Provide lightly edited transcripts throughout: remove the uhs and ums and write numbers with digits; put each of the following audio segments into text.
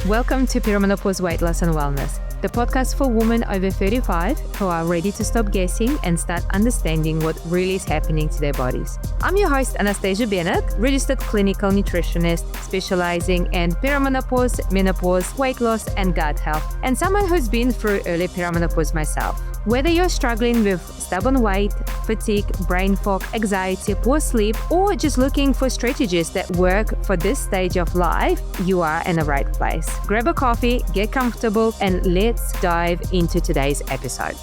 Welcome to Perimenopause Weight Loss and Wellness, the podcast for women over 35 who are ready to stop guessing and start understanding what really is happening to their bodies. I'm your host, Anastasia Bennett, registered clinical nutritionist specializing in perimenopause, menopause, weight loss, and gut health, and someone who's been through early perimenopause myself. Whether you're struggling with stubborn weight, fatigue, brain fog, anxiety, poor sleep, or just looking for strategies that work for this stage of life, you are in the right place. Grab a coffee, get comfortable, and let's dive into today's episode.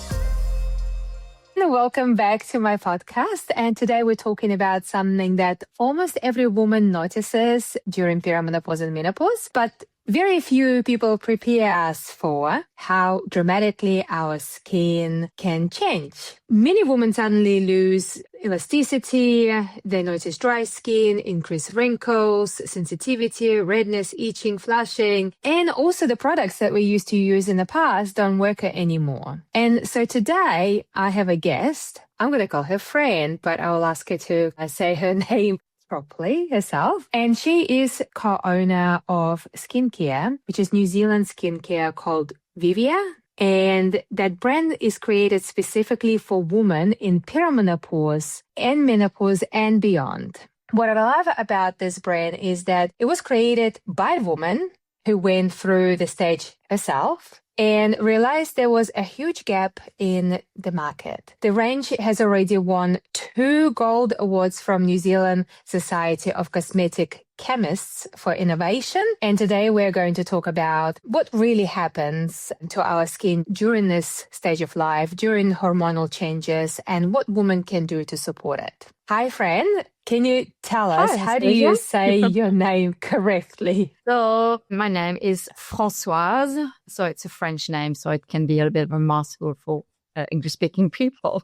Welcome back to my podcast. And today we're talking about something that almost every woman notices during perimenopause and menopause, but very few people prepare us for how dramatically our skin can change. Many women suddenly lose elasticity, they notice dry skin, increased wrinkles, sensitivity, redness, itching, flushing, and also the products that we used to use in the past don't work anymore. And so today I have a guest. I'm going to call her friend, but I will ask her to say her name properly herself. And she is co-owner of skincare, which is New Zealand skincare called Vivéa. And that brand is created specifically for women in perimenopause and menopause and beyond. What I love about this brand is that it was created by a woman who went through the stage herself and realized there was a huge gap in the market. The range has already won 2 gold awards from New Zealand Society of Cosmetic Chemists for innovation. And today we're going to talk about what really happens to our skin during this stage of life, during hormonal changes, and what women can do to support it. Hi, friend. Can you tell us, how do you say your name correctly? So my name is Françoise. So it's a French name, so it can be a little bit of a mouthful for English-speaking people.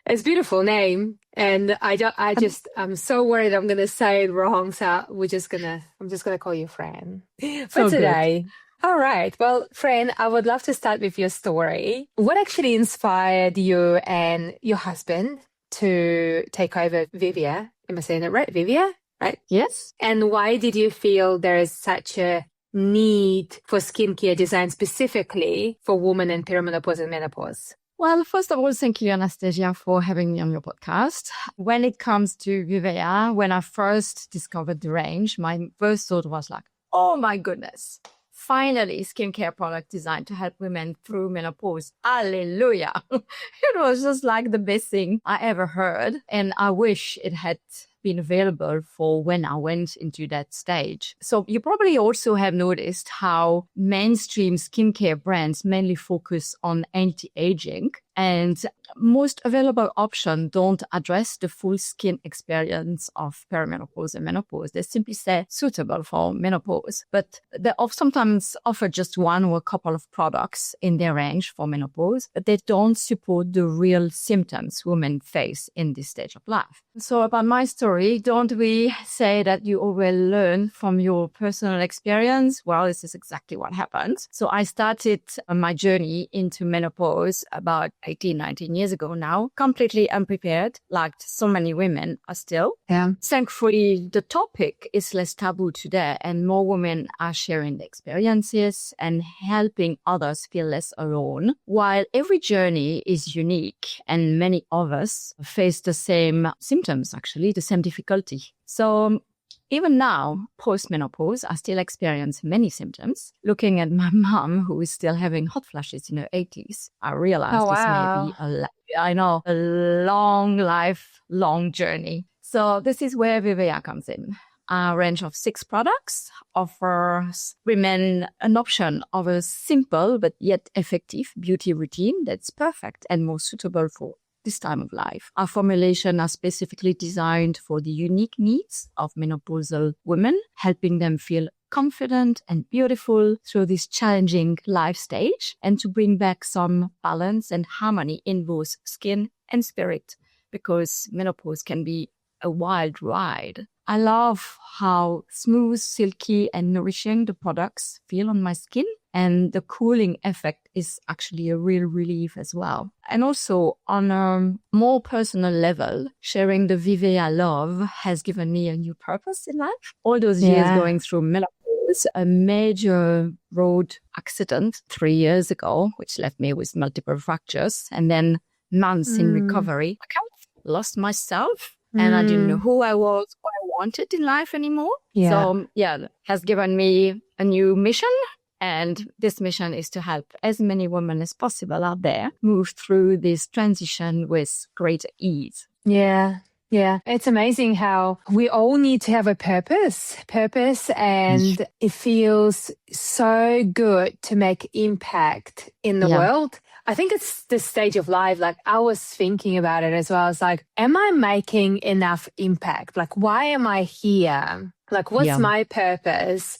It's a beautiful name. And I'm so worried I'm going to say it wrong. So I'm just going to call you Fran for today. Good. All right. Well, Fran, I would love to start with your story. What actually inspired you and your husband to take over Vivéa? Am I saying it right? Vivéa, right? Yes. And why did you feel there is such a need for skincare design specifically for women in perimenopause and menopause? Well, first of all, thank you, Anastasia, for having me on your podcast. When it comes to Vivéa, when I first discovered the range, my first thought was like, oh my goodness, finally skincare product designed to help women through menopause. Hallelujah. It was just like the best thing I ever heard. And I wish it had been available for when I went into that stage. So you probably also have noticed how mainstream skincare brands mainly focus on anti-aging, and most available options don't address the full skin experience of perimenopause and menopause. They simply say suitable for menopause, but they sometimes offer just one or a couple of products in their range for menopause, but they don't support the real symptoms women face in this stage of life. So about my story, don't we say that you always learn from your personal experience? Well, this is exactly what happened. So I started my journey into menopause about 18, 19 years ago now, completely unprepared, like so many women are still. Yeah. Thankfully, the topic is less taboo today, and more women are sharing their experiences and helping others feel less alone. While every journey is unique and many of us face the same symptoms, actually, the same difficulty. So even now, post-menopause, I still experience many symptoms. Looking at my mom, who is still having hot flashes in her 80s, I realized this may be a long journey. So this is where Vivéa comes in. A range of 6 products offers women an option of a simple but yet effective beauty routine that's perfect and more suitable for this time of life. Our formulations are specifically designed for the unique needs of menopausal women, helping them feel confident and beautiful through this challenging life stage, and to bring back some balance and harmony in both skin and spirit, because menopause can be a wild ride. I love how smooth, silky, and nourishing the products feel on my skin. And the cooling effect is actually a real relief as well. And also on a more personal level, sharing the Vivéa love has given me a new purpose in life. All those years going through menopause was a major road accident 3 years ago, which left me with multiple fractures and then months in recovery. I kind of lost myself and I didn't know who I was, what I wanted in life anymore. Yeah. So it has given me a new mission. And this mission is to help as many women as possible out there move through this transition with great ease. Yeah. Yeah. It's amazing how we all need to have a purpose, and it feels so good to make impact in the world. I think it's the stage of life. Like, I was thinking about it as well. It's like, am I making enough impact? Like, why am I here? Like, what's my purpose?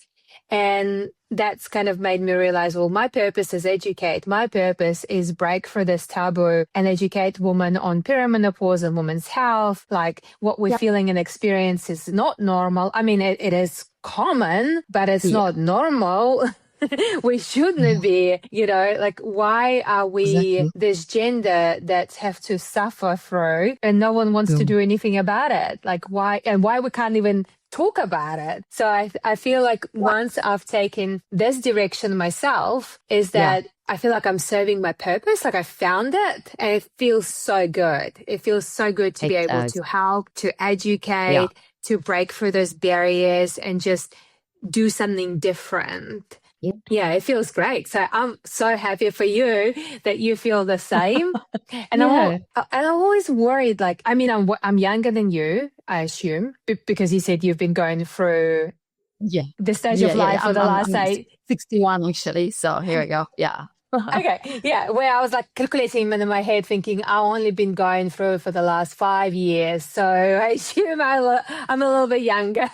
And that's kind of made me realize, well, my purpose is educate. My purpose is break through this taboo and educate women on perimenopause and women's health. Like, what we're feeling and experience is not normal. I mean, it is common, but it's not normal. We shouldn't be, like, why are we this gender that have to suffer through and no one wants to do anything about it? Like, why we can't even talk about it? So I feel like once I've taken this direction myself, is that I feel like I'm serving my purpose. Like, I found it and it feels so good. It feels so good to be able to help, to educate, to break through those barriers and just do something different. Yeah, it feels great. So I'm so happy for you that you feel the same. And I'm always worried, like, I mean, I'm younger than you, I assume, because you said you've been going through the stage of life for the last 61 actually. So here we go. Yeah. Okay. Yeah. Where I was like calculating in my head thinking I've only been going through for the last 5 years. So I assume I'm a little bit younger.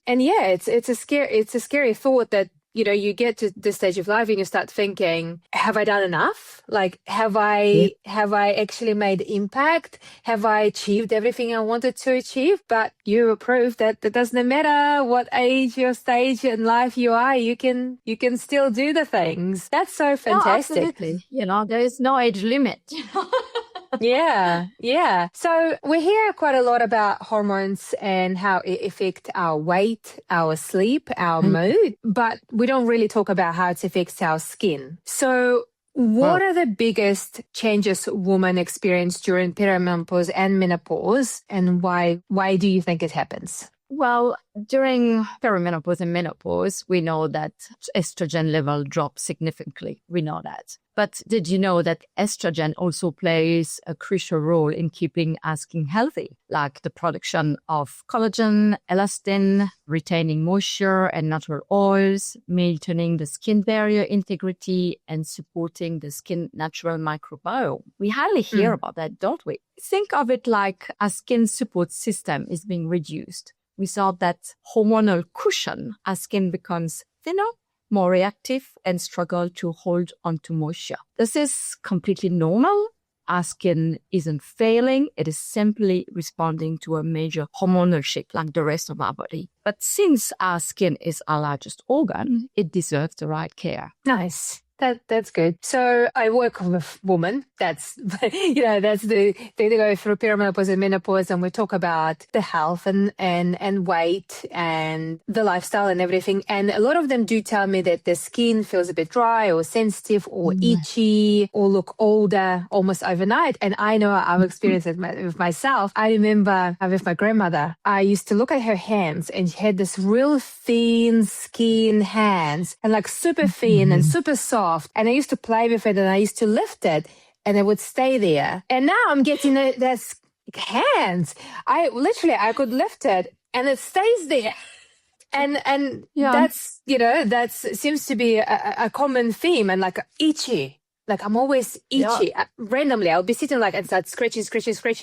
And it's a scary thought that, you get to this stage of life and you start thinking, have I done enough? Like, have I actually made impact? Have I achieved everything I wanted to achieve? But you prove that it doesn't matter what age or stage in life you are, you can still do the things. That's so fantastic. No, absolutely. There is no age limit. Yeah. So we hear quite a lot about hormones and how it affects our weight, our sleep, our mood, but we don't really talk about how it affects our skin. So what are the biggest changes women experience during perimenopause and menopause, and why do you think it happens? Well, during perimenopause and menopause, we know that estrogen level drops significantly. We know that. But did you know that estrogen also plays a crucial role in keeping our skin healthy, like the production of collagen, elastin, retaining moisture and natural oils, maintaining the skin barrier integrity, and supporting the skin natural microbiome? We hardly hear about that, don't we? Think of it like our skin support system is being reduced. Without that hormonal cushion, our skin becomes thinner, more reactive, and struggle to hold onto moisture. This is completely normal. Our skin isn't failing. It is simply responding to a major hormonal shift like the rest of our body. But since our skin is our largest organ, it deserves the right care. Nice. That's good. So I work with women. That's, they go through perimenopause and menopause, and we talk about the health and weight and the lifestyle and everything. And a lot of them do tell me that the skin feels a bit dry or sensitive or itchy or look older almost overnight. And I know I've experienced it with myself. I remember with my grandmother, I used to look at her hands and she had this real thin skin hands and like super thin and super soft. And I used to play with it and I used to lift it and it would stay there. And now I'm getting this hands. I could lift it and it stays there. And that's, seems to be a common theme, and like itchy. Like I'm always itchy. Randomly, I'll be sitting like and start scratching.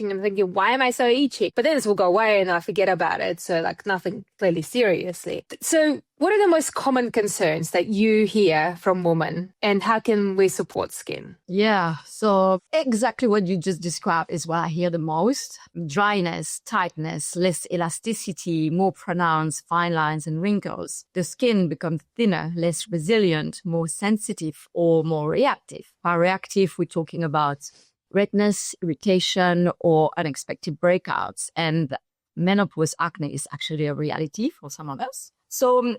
I'm thinking, why am I so itchy? But then this will go away and I forget about it. So like nothing really seriously. So what are the most common concerns that you hear from women, and how can we support skin? Yeah, so exactly what you just described is what I hear the most. Dryness, tightness, less elasticity, more pronounced fine lines and wrinkles. The skin becomes thinner, less resilient, more sensitive or more reactive. By reactive, we're talking about redness, irritation, or unexpected breakouts. And menopause acne is actually a reality for some of us. So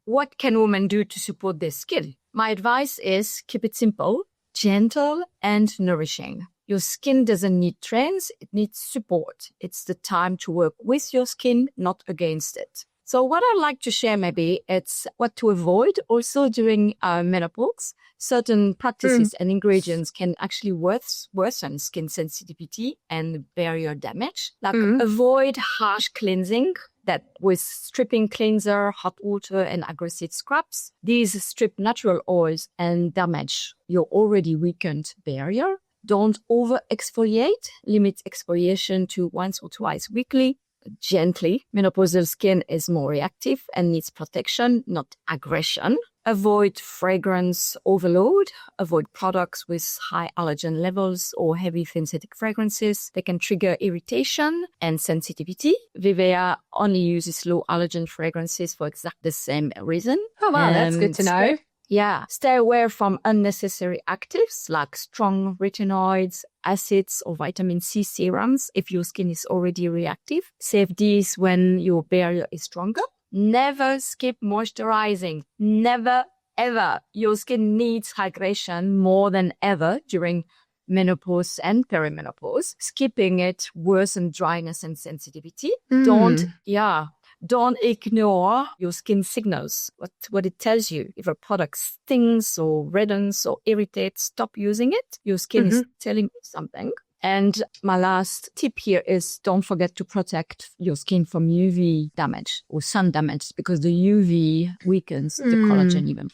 what can women do to support their skin? My advice is keep it simple, gentle, and nourishing. Your skin doesn't need trends, it needs support. It's the time to work with your skin, not against it. So what I'd like to share maybe it's what to avoid also during menopause. Certain practices and ingredients can actually worsen skin sensitivity and barrier damage. Like avoid harsh cleansing that with stripping cleanser, hot water, and aggressive scrubs. These strip natural oils and damage your already weakened barrier. Don't over exfoliate. Limit exfoliation to once or twice weekly. Gently. Menopausal skin is more reactive and needs protection, not aggression. Avoid fragrance overload. Avoid products with high allergen levels or heavy synthetic fragrances. They can trigger irritation and sensitivity. Vivéa only uses low allergen fragrances for exactly the same reason. Oh, wow, that's good to know. Yeah. Stay away from unnecessary actives like strong retinoids, acids, or vitamin C serums if your skin is already reactive. Save these when your barrier is stronger. Never skip moisturizing. Never, ever. Your skin needs hydration more than ever during menopause and perimenopause. Skipping it worsens dryness and sensitivity. Don't ignore your skin signals, what it tells you. If a product stings or reddens or irritates, stop using it. Your skin is telling you something. And my last tip here is don't forget to protect your skin from UV damage or sun damage because the UV weakens the collagen even.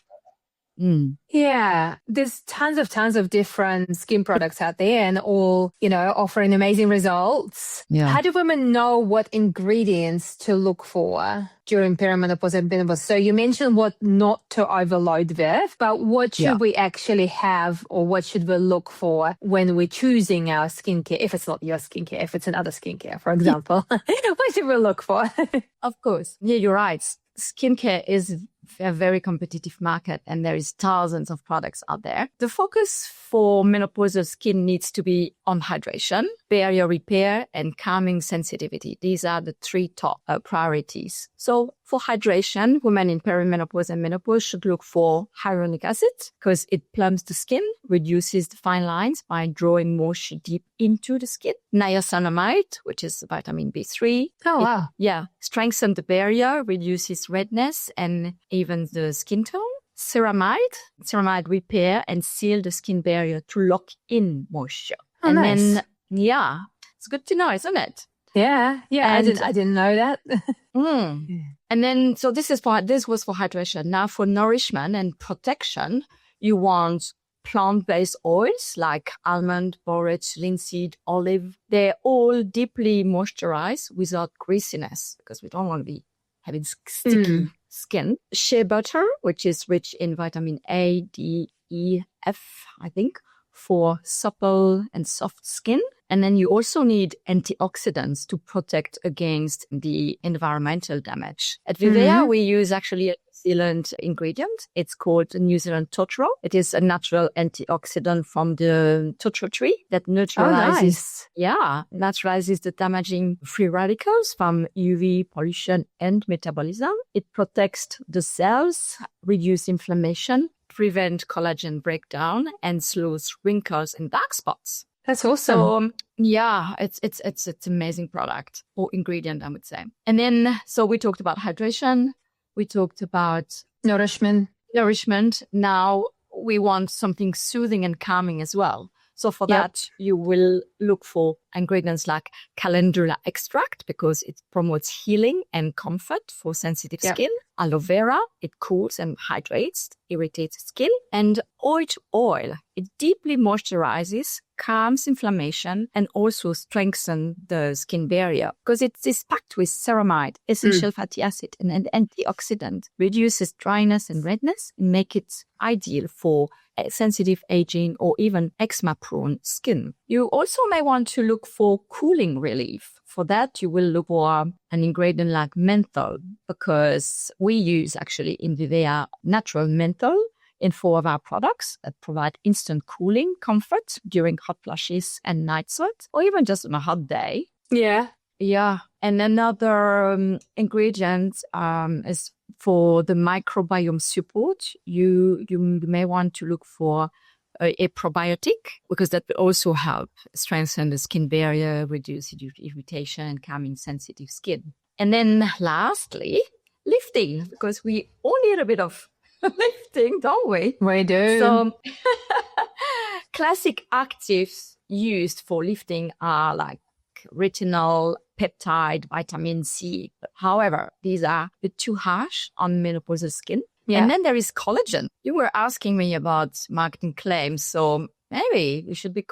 Yeah, there's tons of different skin products out there and all, offering amazing results. Yeah. How do women know what ingredients to look for during perimenopause and menopause? So you mentioned what not to overload with, but what should we actually have or what should we look for when we're choosing our skincare? If it's not your skincare, if it's another skincare, for example, what should we look for? Of course. Yeah, you're right. Skincare is a very competitive market and there is thousands of products out there. The focus for menopausal skin needs to be on hydration, barrier repair, and calming sensitivity. These are the three top priorities. So for hydration, women in perimenopause and menopause should look for hyaluronic acid because it plumps the skin, reduces the fine lines by drawing moisture deep into the skin. Niacinamide, which is vitamin B3. Oh, wow. Strengthens the barrier, reduces redness and even the skin tone. Ceramide repair and seal the skin barrier to lock in moisture. Oh, nice. Then, it's good to know, isn't it? Yeah. And I didn't know that. And then, so this was for hydration. Now for nourishment and protection, you want plant-based oils like almond, borage, linseed, olive. They're all deeply moisturized without greasiness because we don't want to be having sticky skin. Shea butter, which is rich in vitamin A, D, E, F, I think, for supple and soft skin. And then you also need antioxidants to protect against the environmental damage. At Vivéa, we use actually a New Zealand ingredient. It's called New Zealand totara. It is a natural antioxidant from the totara tree that neutralizes the damaging free radicals from UV pollution and metabolism. It protects the cells, reduces inflammation, prevent collagen breakdown, and slows wrinkles and dark spots. That's awesome. So, it's an amazing product or ingredient, I would say. And then, so we talked about hydration. We talked about nourishment. Now we want something soothing and calming as well. So for that, you will look for ingredients like calendula extract because it promotes healing and comfort for sensitive skin. Aloe vera, it cools and hydrates, irritates skin. And oil, it deeply moisturizes, calms inflammation, and also strengthens the skin barrier because it is packed with ceramide, essential fatty acid, and an antioxidant, reduces dryness and redness, and make it ideal for sensitive aging or even eczema-prone skin. You also may want to look for cooling relief. For that, you will look for an ingredient like menthol because we use actually in Vivéa natural menthol in 4 of our products that provide instant cooling comfort during hot flushes and night sweat or even just on a hot day. Yeah. Yeah. And another ingredient is for the microbiome support. You may want to look for a probiotic, because that will also help strengthen the skin barrier, reduce irritation, calming sensitive skin. And then lastly, lifting, because we all need a bit of lifting, don't we? We do. So classic actives used for lifting are like retinol, peptide, vitamin C. However, these are a bit too harsh on menopausal skin. Yeah. And then there is collagen. You were asking me about marketing claims. So maybe we should be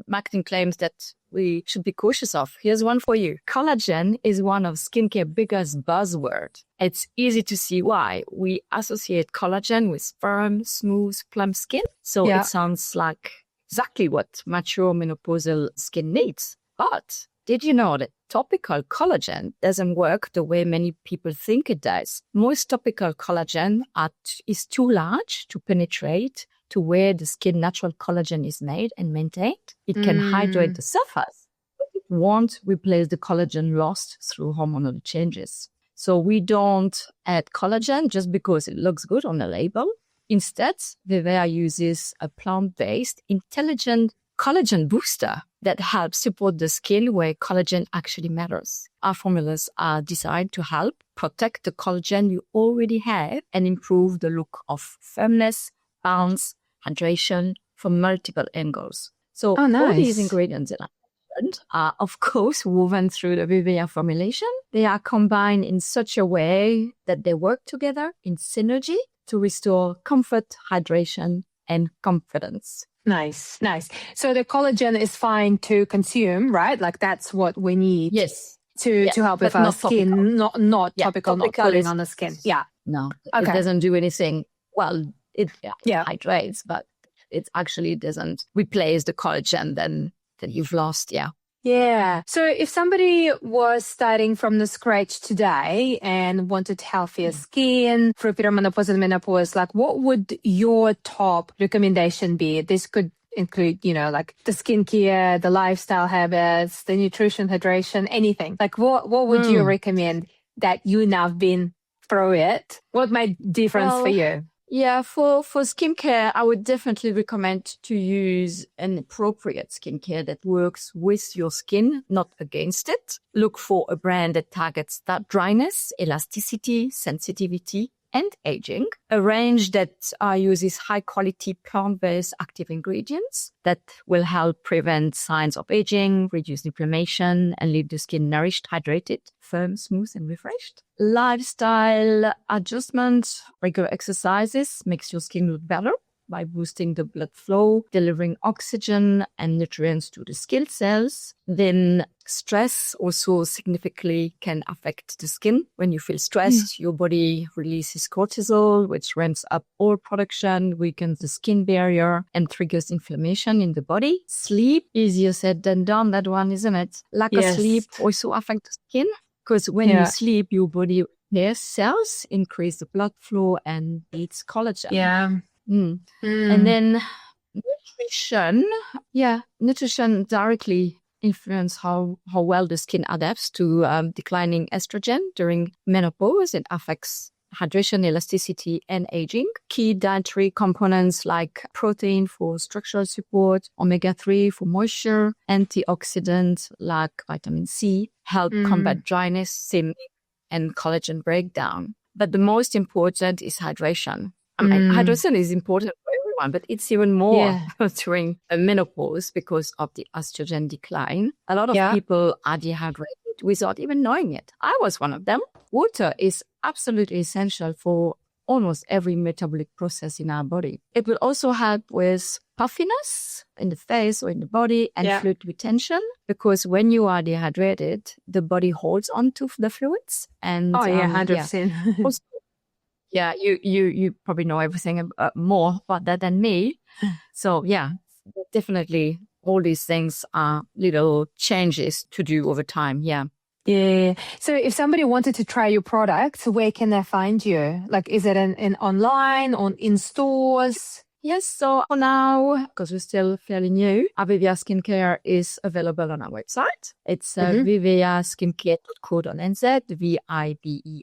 marketing claims that we should be cautious of. Here's one for you. Collagen is one of skincare biggest buzzword. It's easy to see why. We associate collagen with firm, smooth, plump skin. So it sounds like exactly what mature menopausal skin needs. But did you know that topical collagen doesn't work the way many people think it does? Most topical collagen is too large to penetrate to where the skin natural collagen is made and maintained. It can hydrate the surface, but it won't replace the collagen lost through hormonal changes. So we don't add collagen just because it looks good on the label. Instead, Vivéa uses a plant-based, intelligent collagen booster that helps support the skin where collagen actually matters. Our formulas are designed to help protect the collagen you already have and improve the look of firmness, bounce, hydration from multiple angles. So all these ingredients that I mentioned are, of course, woven through the Vivéa formulation. They are combined in such a way that they work together in synergy to restore comfort, hydration, and confidence. Nice. So the collagen is fine to consume, right? Like that's what we need. Yes. To help with our skin, not topical, not pulling on the skin. Yeah. No, it doesn't do anything. Well, it hydrates, but it actually doesn't replace the collagen that you've lost. Yeah. Yeah. So if somebody was starting from the scratch today and wanted healthier skin through perimenopause and menopause, like what would your top recommendation be? This could include, like the skincare, the lifestyle habits, the nutrition, hydration, anything. Like what would you recommend that you now have been through it? What made difference for you? Yeah, for skincare, I would definitely recommend to use an appropriate skincare that works with your skin, not against it. Look for a brand that targets that dryness, elasticity, sensitivity, and aging. A range that uses high-quality plant-based active ingredients that will help prevent signs of aging, reduce inflammation, and leave the skin nourished, hydrated, firm, smooth, and refreshed. Lifestyle adjustments, regular exercises makes your skin look better by boosting the blood flow, delivering oxygen and nutrients to the skin cells. Then stress also significantly can affect the skin. When you feel stressed, your body releases cortisol, which ramps up oil production, weakens the skin barrier, and triggers inflammation in the body. Sleep, easier said than done, that one, isn't it? Lack of sleep also affects the skin, because when you sleep, your body repairs cells, increase the blood flow, and needs collagen. Yeah. And then nutrition directly influence how well the skin adapts to declining estrogen during menopause. It affects hydration, elasticity, and aging. Key dietary components like protein for structural support, omega-3 for moisture, antioxidants like vitamin C help combat dryness, thinning, and collagen breakdown. But the most important is hydration. Hydration is important for everyone, but it's even more during menopause because of the estrogen decline. A lot of people are dehydrated without even knowing it. I was one of them. Water is absolutely essential for almost every metabolic process in our body. It will also help with puffiness in the face or in the body and fluid retention, because when you are dehydrated, the body holds onto the fluids. And 100%. Also, you probably know everything more about that than me. So definitely all these things are little changes to do over time. Yeah. Yeah. So if somebody wanted to try your product, where can they find you? Like, is it in online or in stores? Yes, so for now, because we're still fairly new, our Vivéa Skincare is available on our website. It's viveaskincare.co.nz,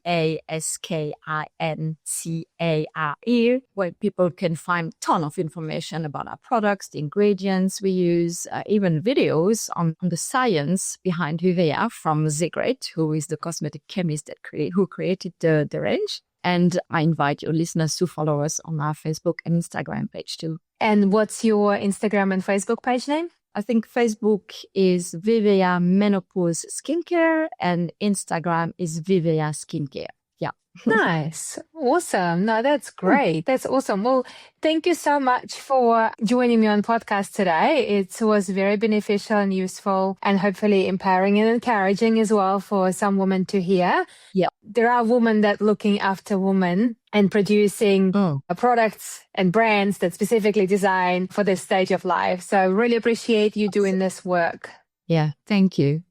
VIVEASKINCARE, where people can find a ton of information about our products, the ingredients we use, even videos on the science behind Vivéa from Sigrid, who is the cosmetic chemist who created the range. And I invite your listeners to follow us on our Facebook and Instagram page too. And what's your Instagram and Facebook page name? I think Facebook is Vivéa Menopause Skincare and Instagram is Vivéa Skincare. Yeah. Nice. Awesome. No, that's great. That's awesome. Well, thank you so much for joining me on podcast today. It was very beneficial and useful and hopefully empowering and encouraging as well for some women to hear. Yeah. There are women that looking after women and producing products and brands that specifically designed for this stage of life. So I really appreciate you doing this work. Yeah. Thank you.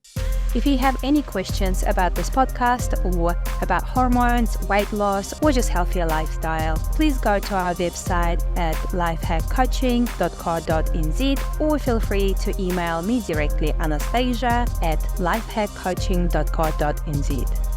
If you have any questions about this podcast or about hormones, weight loss, or just healthier lifestyle, please go to our website at lifehackcoaching.co.nz or feel free to email me directly, Anastasia, at lifehackcoaching.co.nz.